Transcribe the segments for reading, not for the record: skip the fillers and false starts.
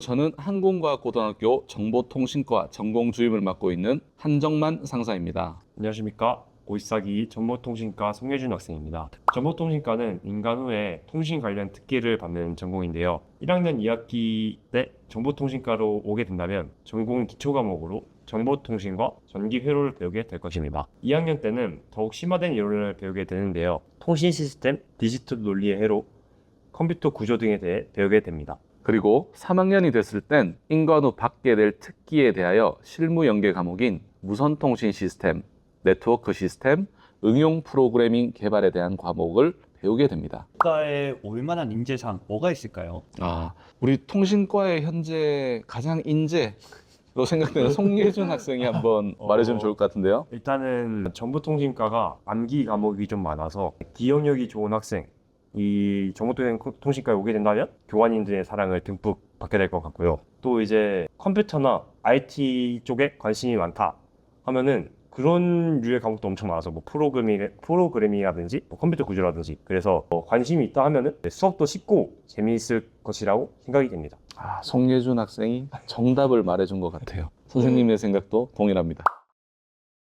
저는 항공과학고등학교 정보통신과 전공 주임을 맡고 있는 한정만 상사입니다. 안녕하십니까. 54기 정보통신과 송예준 학생입니다. 정보통신과는 인간 후에 통신 관련 특기를 받는 전공인데요. 1학년 2학기 때 정보통신과로 오게 된다면 전공 기초 과목으로 정보통신과 전기 회로를 배우게 될 것입니다. 2학년 때는 더욱 심화된 이론을 배우게 되는데요. 통신 시스템, 디지털 논리의 회로, 컴퓨터 구조 등에 대해 배우게 됩니다. 그리고 3학년이 됐을 땐 인간 후 받게 될 특기에 대하여 실무 연계 과목인 무선통신 시스템, 네트워크 시스템, 응용 프로그래밍 개발에 대한 과목을 배우게 됩니다. 국가에 올만한 인재상 뭐가 있을까요? 우리 통신과의 현재 가장 인재로 생각되는 송예준 학생이 한번 말해주면 좋을 것 같은데요. 일단은 정보통신과가 암기 과목이 좀 많아서 기억력이 좋은 학생, 이 정보통신과에 오게 된다면 교환인들의 사랑을 듬뿍 받게 될 것 같고요. 또 이제 컴퓨터나 IT 쪽에 관심이 많다 하면은 그런 류의 과목도 엄청 많아서 뭐 프로그래밍이라든지 뭐 컴퓨터 구조라든지, 그래서 관심이 있다 하면은 수업도 쉽고 재미있을 것이라고 생각이 됩니다. 송예준 학생이 정답을 말해준 것 같아요. 선생님의 생각도 동일합니다.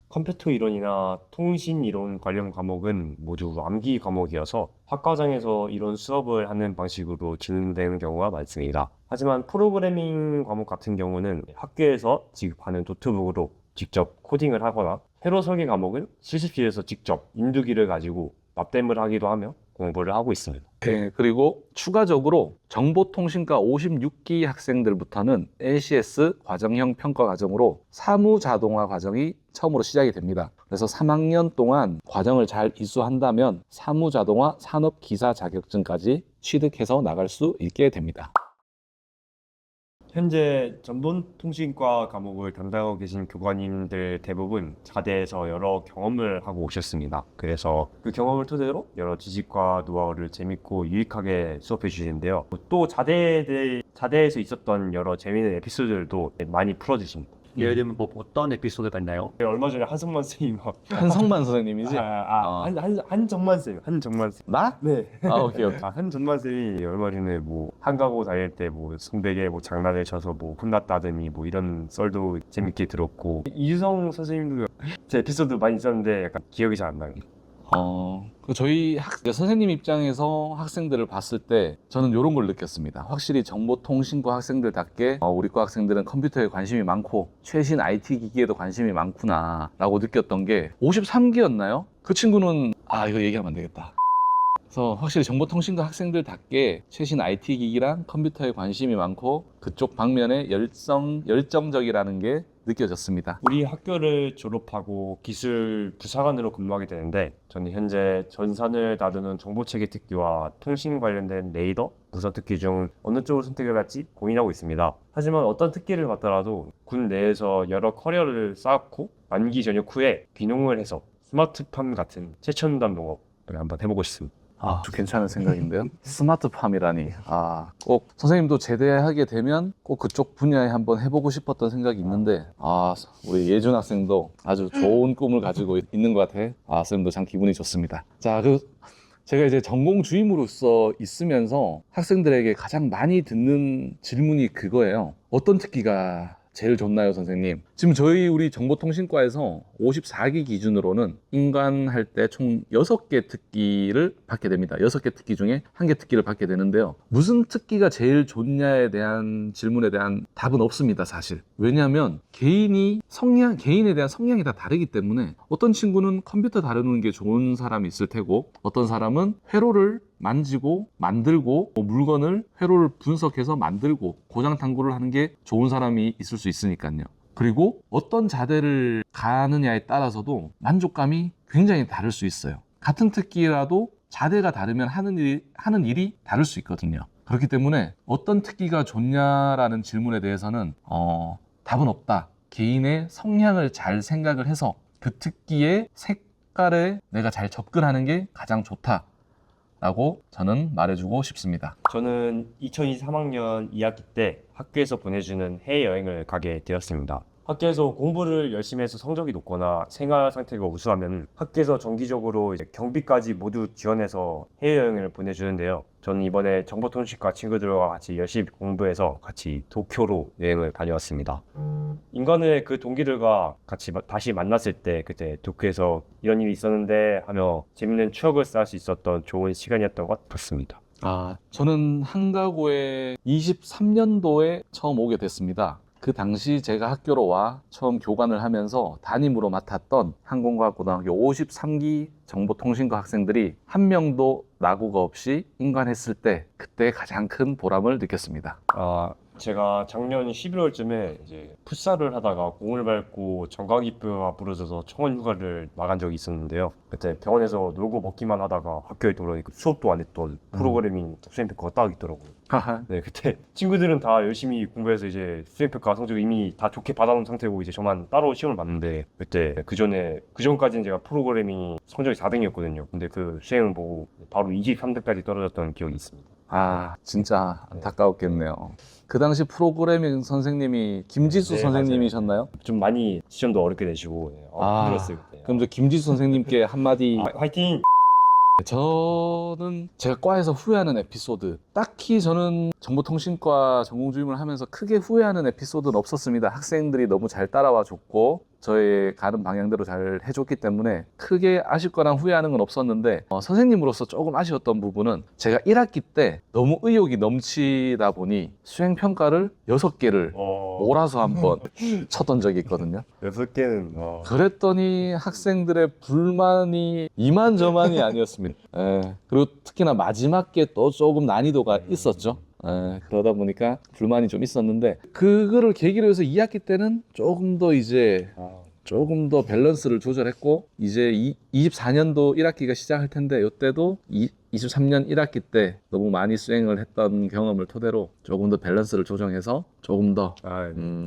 컴퓨터 이론이나 통신 이론 관련 과목은 모두 암기 과목이어서 학과장에서 이론 수업을 하는 방식으로 진행되는 경우가 많습니다. 하지만 프로그래밍 과목 같은 경우는 학교에서 지급하는 노트북으로 직접 코딩을 하거나, 회로 설계 과목은 실습실에서 직접 인두기를 가지고 납땜을 하기도 하며 공부를 하고 있습니다. 네, 그리고 추가적으로 정보통신과 56기 학생들부터는 LCS 과정형 평가 과정으로 사무자동화 과정이 처음으로 시작이 됩니다. 그래서 3학년 동안 과정을 잘 이수한다면 사무자동화 산업기사 자격증까지 취득해서 나갈 수 있게 됩니다. 현재 정보통신과 과목을 담당하고 계신 교관님들 대부분 자대에서 여러 경험을 하고 오셨습니다. 그래서 그 경험을 토대로 여러 지식과 노하우를 재밌고 유익하게 수업해 주시는데요. 또 자대에서 있었던 여러 재미있는 에피소드들도 많이 풀어주십니다. 예를 들면 뭐 어떤 에피소드가 있나요? 얼마 전에 한성만 선생님 한성만 선생님이지? 한정만 쌤. 나? 네. 오케이. 한정만 쌤이 얼마 전에 뭐 한가고 다닐 때 뭐 성대에 뭐 장난을 쳐서 뭐 혼났다더니 뭐 이런 썰도 재밌게 들었고, 이유성 선생님도 제 에피소드 많이 있었는데 약간 기억이 잘 안 나요. 저희 선생님 입장에서 학생들을 봤을 때 저는 이런 걸 느꼈습니다. 확실히 정보통신과 학생들답게 우리 과 학생들은 컴퓨터에 관심이 많고 최신 IT 기기에도 관심이 많구나 라고 느꼈던 게 53기였나요? 그 친구는 이거 얘기하면 안 되겠다. 그래서 확실히 정보통신과 학생들답게 최신 IT 기기랑 컴퓨터에 관심이 많고 그쪽 방면에 열정적이라는 게 느껴졌습니다. 우리 학교를 졸업하고 기술 부사관으로 근무하게 되는데, 저는 현재 전산을 다루는 정보체계 특기와 통신 관련된 레이더, 무선 특기 중 어느 쪽을 선택을 할지 고민하고 있습니다. 하지만 어떤 특기를 받더라도 군 내에서 여러 커리어를 쌓았고 만기 전역 후에 귀농을 해서 스마트팜 같은 최첨단 농업을 한번 해보고 싶습니다. 아주 괜찮은 생각인데요. 스마트팜이라니. 꼭 선생님도 제대하게 되면 꼭 그쪽 분야에 한번 해보고 싶었던 생각이 있는데, 우리 예준 학생도 아주 좋은 꿈을 가지고 있는 것 같아. 선생님도 참 기분이 좋습니다. 자, 제가 이제 전공 주임으로서 있으면서 학생들에게 가장 많이 듣는 질문이 그거예요. 어떤 특기가 제일 좋나요, 선생님? 지금 우리 정보통신과에서 54기 기준으로는 인관할 때 총 6개 특기를 받게 됩니다. 6개 특기 중에 1개 특기를 받게 되는데요. 무슨 특기가 제일 좋냐에 대한 질문에 대한 답은 없습니다, 사실. 왜냐하면 개인에 대한 성향이 다 다르기 때문에 어떤 친구는 컴퓨터 다루는 게 좋은 사람이 있을 테고, 어떤 사람은 회로를 만지고 만들고 물건을 회로를 분석해서 만들고 고장 탐구를 하는 게 좋은 사람이 있을 수 있으니까요. 그리고 어떤 자대를 가느냐에 따라서도 만족감이 굉장히 다를 수 있어요. 같은 특기라도 자대가 다르면 하는 일이 다를 수 있거든요. 그렇기 때문에 어떤 특기가 좋냐라는 질문에 대해서는 답은 없다. 개인의 성향을 잘 생각을 해서 그 특기의 색깔에 내가 잘 접근하는 게 가장 좋다 라고 저는 말해주고 싶습니다. 저는 2023학년 2학기 때 학교에서 보내주는 해외여행을 가게 되었습니다. 학교에서 공부를 열심히 해서 성적이 높거나 생활 상태가 우수하면 학교에서 정기적으로 이제 경비까지 모두 지원해서 해외여행을 보내주는데요. 저는 이번에 정보통신과 친구들과 같이 열심히 공부해서 같이 도쿄로 여행을 다녀왔습니다. 인간의 그 동기들과 같이 다시 만났을 때 그때 도쿄에서 이런 일이 있었는데 하며 재밌는 추억을 쌓을 수 있었던 좋은 시간이었던 것 같습니다. 저는 한가구에 23년도에 처음 오게 됐습니다. 그 당시 제가 학교로 와 처음 교관을 하면서 담임으로 맡았던 항공과학고등학교 53기 정보통신과 학생들이 한 명도 낙오가 없이 인관했을 때 그때 가장 큰 보람을 느꼈습니다. 제가 작년 11월쯤에 이제 풋살을 하다가 공을 밟고 정강이뼈가 부러져서 청원 휴가를 나간 적이 있었는데요. 그때 병원에서 놀고 먹기만 하다가 학교에 돌아오니까 수업도 안 했던 프로그래밍 수행평가가 딱 있더라고요. 네, 그때 친구들은 다 열심히 공부해서 이제 수행평가 성적 이미 다 좋게 받아놓은 상태고 이제 저만 따로 시험을 봤는데 그때 그 전까지는 제가 프로그래밍이 성적이 4등이었거든요. 근데 그 수행을 보고 바로 23등까지 떨어졌던 기억이 있습니다. 진짜 안타까웠겠네요. 그 당시 프로그래밍 선생님이 김지수 네, 선생님이셨나요? 좀 많이 시험도 어렵게 내시고 힘들었어요 그때. 그럼 저 김지수 선생님께 한마디. 화이팅! 저는 제가 과에서 후회하는 에피소드, 딱히 저는 정보통신과 전공주임을 하면서 크게 후회하는 에피소드는 없었습니다. 학생들이 너무 잘 따라와 줬고 저의 가는 방향대로 잘 해줬기 때문에 크게 아쉽거나 후회하는 건 없었는데 선생님으로서 조금 아쉬웠던 부분은 제가 1학기 때 너무 의욕이 넘치다 보니 수행평가를 6개를 몰아서 한번 쳤던 적이 있거든요. 6개는 그랬더니 학생들의 불만이 이만저만이 아니었습니다. 그리고 특히나 마지막 게 또 조금 난이도가 있었죠. 그러다 보니까 불만이 좀 있었는데 그거를 계기로 해서 2학기 때는 조금 더 밸런스를 조절했고 이제 24년도 1학기가 시작할 텐데 이때도 23년 1학기 때 너무 많이 수행을 했던 경험을 토대로 조금 더 밸런스를 조정해서 조금 더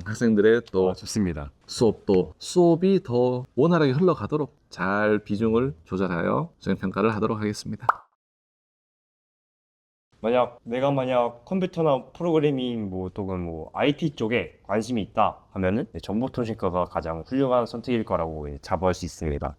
학생들의 또 좋습니다. 수업이 더 원활하게 흘러가도록 잘 비중을 조절하여 수행평가를 하도록 하겠습니다. 내가 컴퓨터나 프로그래밍 또는 IT 쪽에 관심이 있다 하면은 정보통신과가 가장 훌륭한 선택일 거라고 자부할 수 있습니다.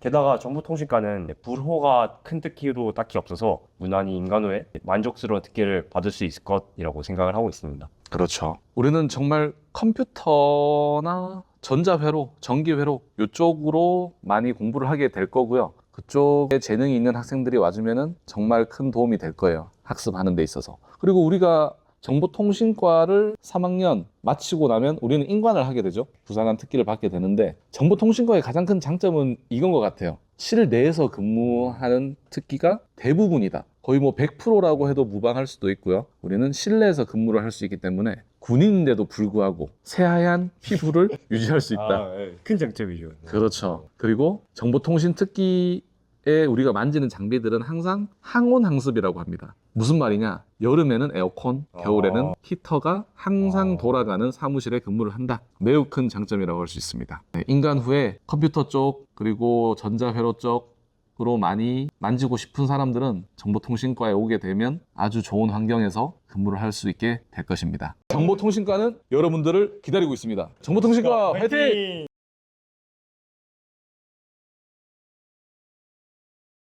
게다가 정보통신과는 불호가 큰 특기도 딱히 없어서 무난히 인간 후에 만족스러운 특기를 받을 수 있을 것이라고 생각을 하고 있습니다. 그렇죠. 우리는 정말 컴퓨터나 전자회로, 전기회로 이쪽으로 많이 공부를 하게 될 거고요. 그쪽에 재능이 있는 학생들이 와주면은 정말 큰 도움이 될 거예요. 학습하는 데 있어서. 그리고 우리가 정보통신과를 3학년 마치고 나면 우리는 인관을 하게 되죠. 부산한 특기를 받게 되는데 정보통신과의 가장 큰 장점은 이건 것 같아요. 실내에서 근무하는 특기가 대부분이다. 거의 100%라고 해도 무방할 수도 있고요. 우리는 실내에서 근무를 할 수 있기 때문에 군인인데도 불구하고 새하얀 피부를 유지할 수 있다. 큰 장점이죠. 그렇죠. 그리고 정보통신 특기에 우리가 만지는 장비들은 항상 항온항습이라고 합니다. 무슨 말이냐? 여름에는 에어컨, 겨울에는 히터가 항상 돌아가는 사무실에 근무를 한다. 매우 큰 장점이라고 할 수 있습니다. 인간 후에 컴퓨터 쪽 그리고 전자회로 쪽으로 많이 만지고 싶은 사람들은 정보통신과에 오게 되면 아주 좋은 환경에서 근무를 할 수 있게 될 것입니다. 정보통신과는 여러분들을 기다리고 있습니다. 정보통신과 화이팅!